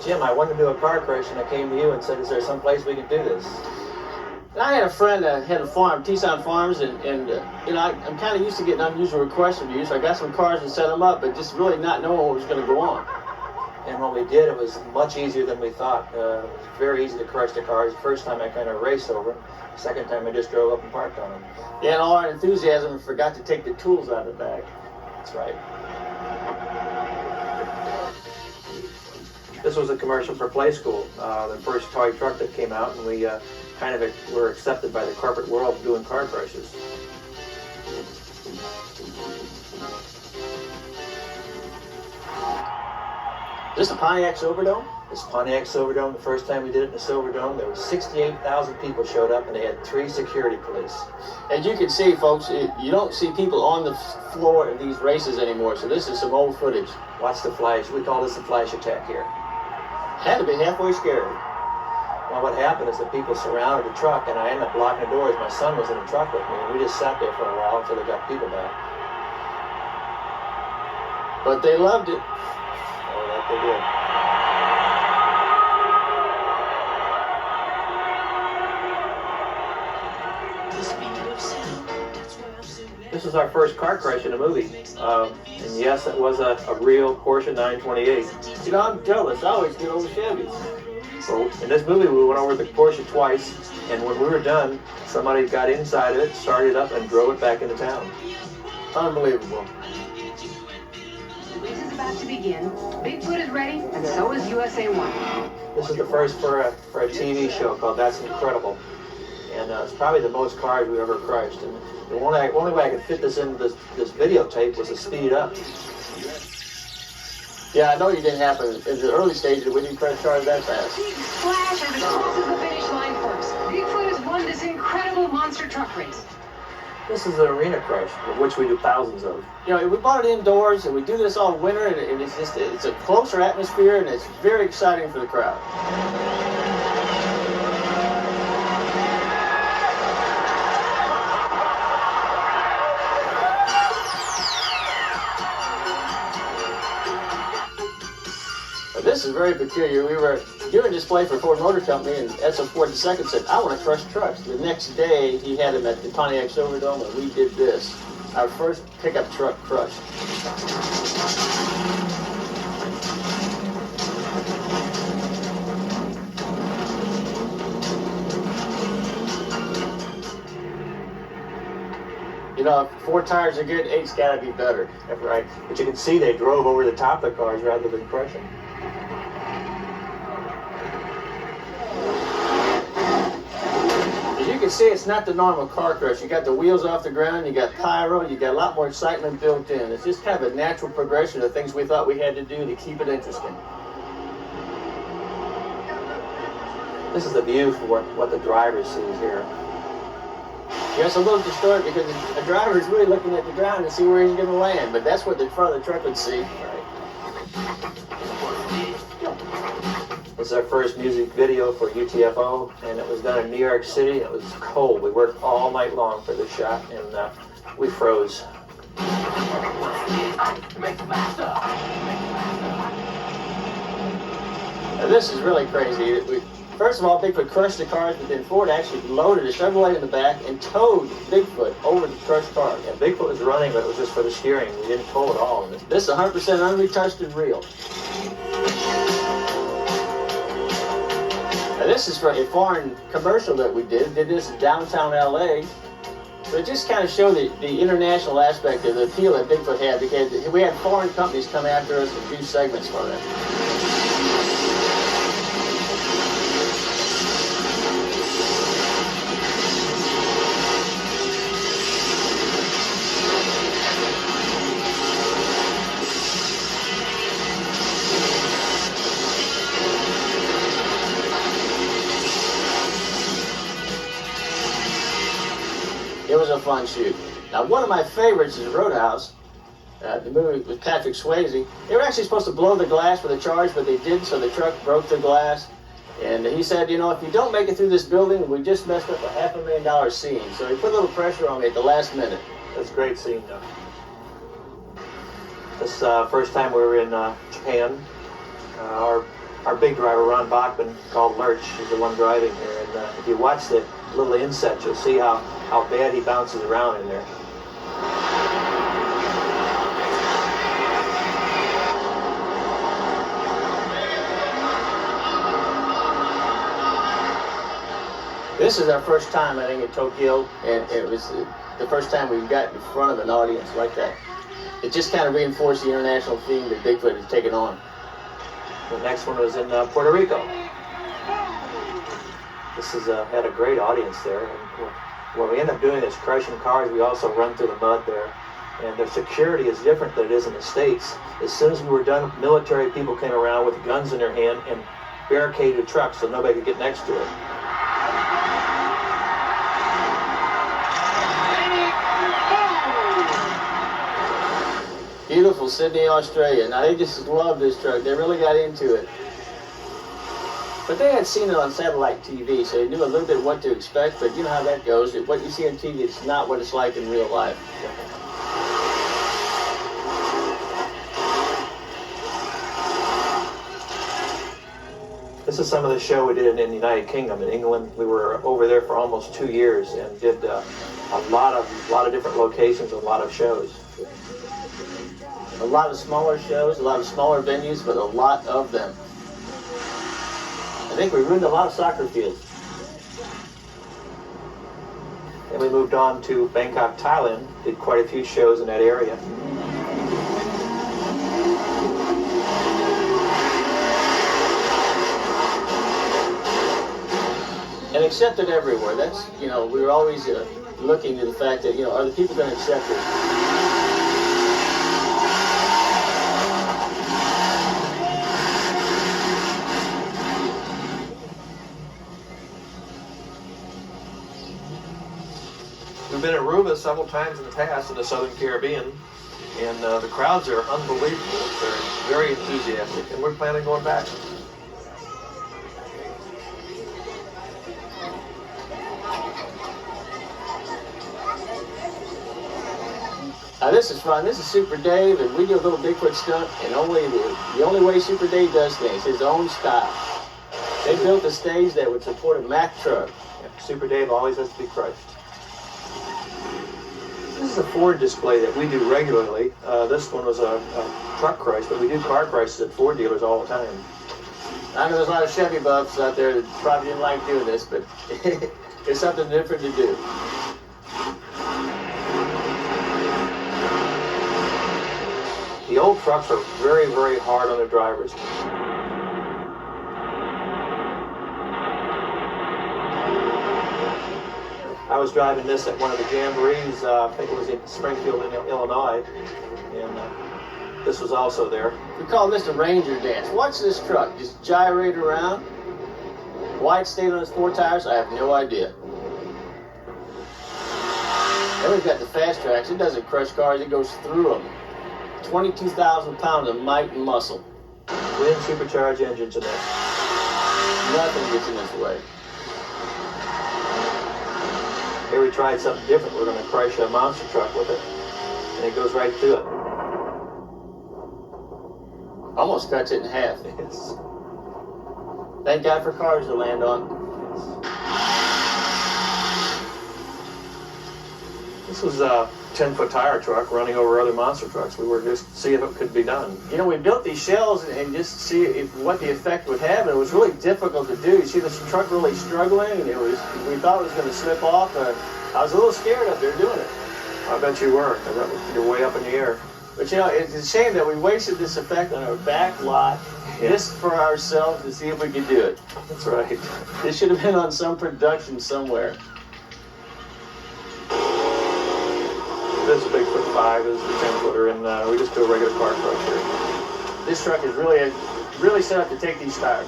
Jim, I wanted to do a car crash, and I came to you and said, is there some place we can do this? And I had a friend that had a farm, Tucson Farms, and you know, I'm kind of used to getting unusual requests from you, so I got some cars and set them up, but just really not knowing what was going to go on. And when we did, it was much easier than we thought. It was very easy to crush the cars. The first time I kind of raced over them. The second time I just drove up and parked on them. Yeah, and all our enthusiasm, we forgot to take the tools out of the bag. That's right. This was a commercial for Play School, the first toy truck that came out, and we kind of were accepted by the corporate world doing car crashes. Is this the Pontiac Silverdome? This Pontiac Silverdome, the first time we did it in the Silverdome, there were 68,000 people showed up, and they had 3 security police. As you can see, folks, you don't see people on the floor of these races anymore, so this is some old footage. Watch the flash. We call this the flash attack here. Had to be halfway scary. Well, what happened is the people surrounded the truck, and I ended up blocking the doors. My son was in the truck with me, and we just sat there for a while until they got people back. But they loved it. Oh, that they did. This is our first car crash in a movie. And yes, it was a real Porsche 928. You know, I'm jealous. I always get over Chevys. So in this movie, we went over the Porsche twice, and when we were done, somebody got inside of it, started it up, and drove it back into town. Unbelievable. The race is about to begin. Bigfoot is ready, and so is USA 1. This is the first for a TV show called That's Incredible. And it's probably the most cars we've ever crashed. And the only way I could fit this into this videotape was to speed it up. Yeah, I know you didn't happen in the early stages. We didn't crash cars that fast. Big splash as it crosses the finish line first. Bigfoot has won this incredible monster truck race. This is an arena crash, of which we do thousands of. You know, we bought it indoors, and we do this all winter, and it's a closer atmosphere, and it's very exciting for the crowd. This is very peculiar. We were doing a display for Ford Motor Company, and Edsel Ford II said, I want to crush trucks. The next day, he had him at the Pontiac Silverdome, and we did this. Our first pickup truck crush. You know, if 4 tires are good, 8's got to be better. That's right. But you can see they drove over the top of the cars rather than crushing. As you can see, it's not the normal car crash. You got the wheels off the ground, you got pyro, you got a lot more excitement built in. It's just kind of a natural progression of things we thought we had to do to keep it interesting. This is the view for what the driver sees here. Yeah, it's a little distorted because the driver is really looking at the ground to see where he's going to land, but that's what the front of the truck would see. This is our first music video for UTFO, and it was done in New York City. It was cold. We worked all night long for this shot, and we froze. Now, this is really crazy. First of all, Bigfoot crushed the cars, but then Ford actually loaded a Chevrolet in the back and towed Bigfoot over the crushed car. Yeah, Bigfoot was running, but it was just for the steering. We didn't tow at all. This is 100% unretouched and real. Now, this is for a foreign commercial that we did. Did this in downtown LA. So it just kind of showed the international aspect of the appeal that Bigfoot had, because we had foreign companies come after us and do segments for them. It was a fun shoot. Now, one of my favorites is Roadhouse, the movie with Patrick Swayze. They were actually supposed to blow the glass with a charge, but they didn't, so the truck broke the glass. And he said, you know, if you don't make it through this building, we just messed up a $500,000 scene. So he put a little pressure on me at the last minute. That's a great scene, though. This first time we were in Japan, our our big driver, Ron Bachman, called Lurch, is the one driving here. And if you watch the little inset, you'll see how bad he bounces around in there. This is our first time, I think, at Tokyo, and it was the first time we got in front of an audience like that. It just kind of reinforced the international theme that Bigfoot has taken on. The next one was in Puerto Rico. This has had a great audience there. And what we end up doing is crushing cars. We also run through the mud there. And the security is different than it is in the States. As soon as we were done, military people came around with guns in their hand and barricaded trucks so nobody could get next to it. Beautiful Sydney, Australia. Now, they just love this truck. They really got into it. But they had seen it on satellite TV, so they knew a little bit what to expect, but you know how that goes. What you see on TV, it's not what it's like in real life. This is some of the show we did in the United Kingdom. In England, we were over there for almost 2 years and did a lot of different locations, a lot of shows. A lot of smaller shows, a lot of smaller venues, but a lot of them. I think we ruined a lot of soccer fields. And we moved on to Bangkok, Thailand, did quite a few shows in that area. And accepted everywhere. That's, you know, we were always looking to the fact that, you know, are the people going to accept it? We've been at Aruba several times in the past in the Southern Caribbean, and the crowds are unbelievable. They're very enthusiastic, and we're planning on going back. Now this is fun. This is Super Dave, and we do a little Bigfoot stunt, and the only way Super Dave does things, his own style. They built a stage that would support a Mack truck. Yeah, Super Dave always has to be crushed. This is a Ford display that we do regularly. This one was a truck crush, but we do car crushes at Ford dealers all the time. I know there's a lot of Chevy buffs out there that probably didn't like doing this, but it's something different to do. The old trucks are very, very hard on the drivers. I was driving this at one of the jamborees, I think it was in Springfield, Illinois, and this was also there. We call this the Ranger dance. Watch this truck just gyrate around. Why it stayed on its 4 tires, I have no idea. Then we've got the fast tracks. It doesn't crush cars, it goes through them. 22,000 pounds of might and muscle. Twin supercharged engines in there. Nothing gets in this way. Here we tried something different. We're going to crush a monster truck with it, and it goes right through it. Almost cuts it in half. Yes. Thank God for cars to land on. This was a 10-foot tire truck running over other monster trucks. We were just seeing if it could be done. You know, we built these shells and just see what the effect would have, and it was really difficult to do. You see this truck really struggling, and we thought it was going to slip off. I was a little scared up there doing it. I bet you were. You're way up in the air. But you know, it's a shame that we wasted this effect on our back lot just for ourselves to see if we could do it. That's right. This should have been on some production somewhere. This is a Bigfoot 5, this is the 10-footer, and we just do a regular car crush here. This truck is really set up to take these tires.